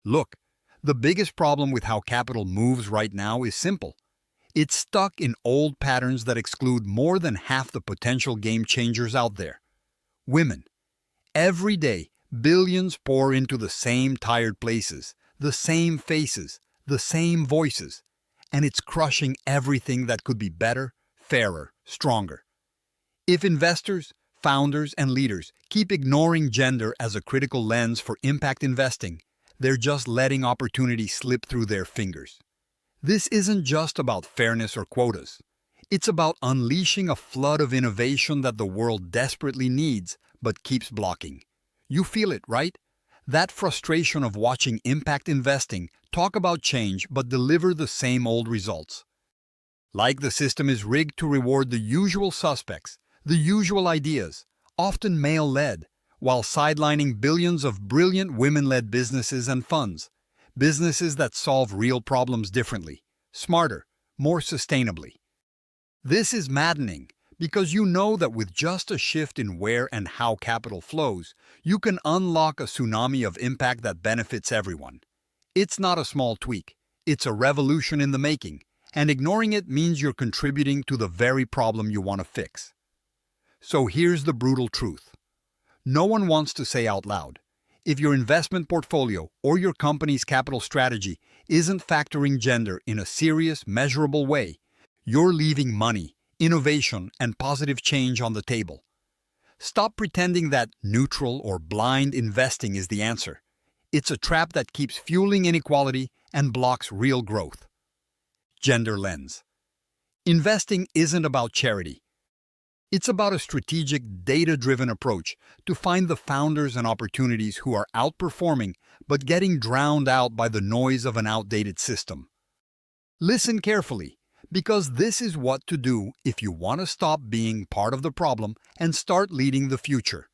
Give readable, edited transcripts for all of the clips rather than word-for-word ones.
Look, the biggest problem with how capital moves right now is simple. It's stuck in old patterns that exclude more than half the potential game changers out there. Women. Every day, billions pour into the same tired places, the same faces, the same voices, and it's crushing everything that could be better, fairer, stronger. If investors, founders, and leaders keep ignoring gender as a critical lens for impact investing, they're just letting opportunity slip through their fingers. This isn't just about fairness or quotas. It's about unleashing a flood of innovation that the world desperately needs but keeps blocking. You feel it, right? That frustration of watching impact investing talk about change but deliver the same old results. Like the system is rigged to reward the usual suspects, the usual ideas, often male-led, while sidelining billions of brilliant women-led businesses and funds. Businesses that solve real problems differently, smarter, more sustainably. This is maddening because you know that with just a shift in where and how capital flows, you can unlock a tsunami of impact that benefits everyone. It's not a small tweak, it's a revolution in the making, and ignoring it means you're contributing to the very problem you want to fix. So here's the brutal truth. No one wants to say out loud, if your investment portfolio or your company's capital strategy isn't factoring gender in a serious, measurable way, you're leaving money, innovation, and positive change on the table. Stop pretending that neutral or blind investing is the answer. It's a trap that keeps fueling inequality and blocks real growth. Gender lens. Investing isn't about charity. It's about a strategic, data-driven approach to find the founders and opportunities who are outperforming but getting drowned out by the noise of an outdated system. Listen carefully, because this is what to do if you want to stop being part of the problem and start leading the future.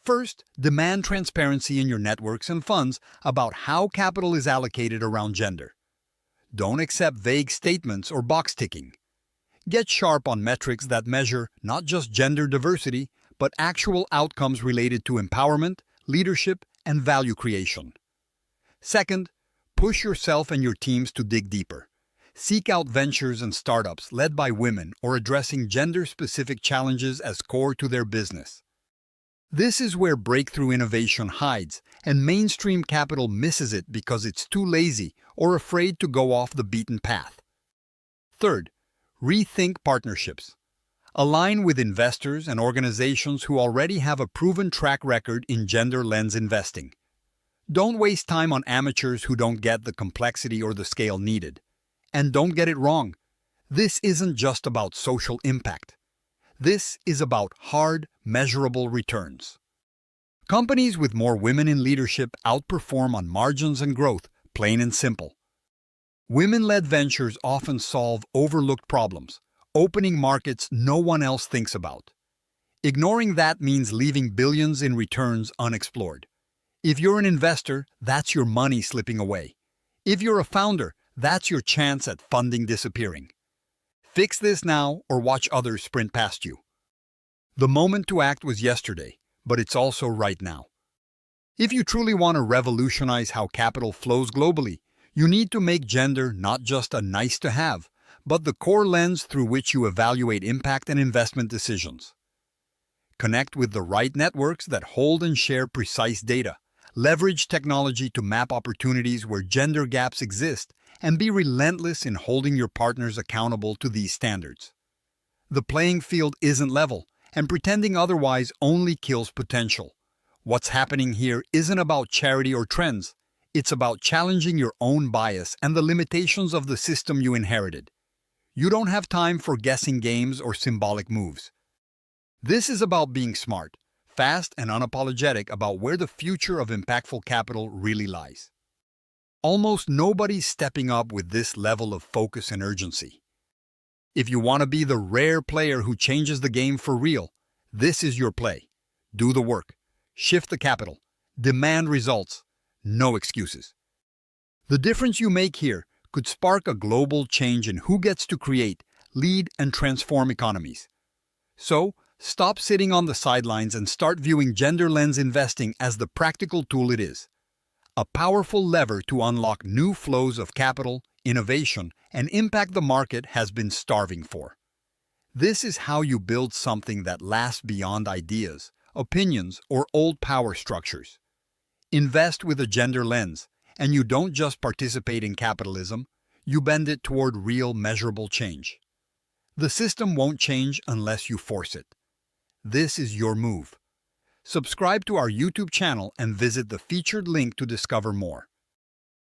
First, demand transparency in your networks and funds about how capital is allocated around gender. Don't accept vague statements or box ticking. Get sharp on metrics that measure not just gender diversity, but actual outcomes related to empowerment, leadership, and value creation. Second, push yourself and your teams to dig deeper. Seek out ventures and startups led by women or addressing gender-specific challenges as core to their business. This is where breakthrough innovation hides, and mainstream capital misses it because it's too lazy or afraid to go off the beaten path. Third, rethink partnerships. Align with investors and organizations who already have a proven track record in gender lens investing. Don't waste time on amateurs who don't get the complexity or the scale needed. And don't get it wrong, this isn't just about social impact. This is about hard, measurable returns. Companies with more women in leadership outperform on margins and growth, plain and simple. Women-led ventures often solve overlooked problems, opening markets no one else thinks about. Ignoring that means leaving billions in returns unexplored. If you're an investor, that's your money slipping away. If you're a founder, that's your chance at funding disappearing. Fix this now or watch others sprint past you. The moment to act was yesterday, but it's also right now. If you truly want to revolutionize how capital flows globally, you need to make gender not just a nice-to-have, but the core lens through which you evaluate impact and investment decisions. Connect with the right networks that hold and share precise data. Leverage technology to map opportunities where gender gaps exist, and be relentless in holding your partners accountable to these standards. The playing field isn't level, and pretending otherwise only kills potential. What's happening here isn't about charity or trends. It's about challenging your own bias and the limitations of the system you inherited. You don't have time for guessing games or symbolic moves. This is about being smart, fast, and unapologetic about where the future of impactful capital really lies. Almost nobody's stepping up with this level of focus and urgency. If you want to be the rare player who changes the game for real, this is your play. Do the work. Shift the capital. Demand results. No excuses. The difference you make here could spark a global change in who gets to create, lead, and transform economies. So, stop sitting on the sidelines and start viewing gender lens investing as the practical tool it is. a powerful lever to unlock new flows of capital, innovation, and impact the market has been starving for. This is how you build something that lasts beyond ideas, opinions, or old power structures. Invest with a gender lens, and you don't just participate in capitalism, you bend it toward real measurable change. The system won't change unless you force it. This is your move. Subscribe to our YouTube channel and visit the featured link to discover more.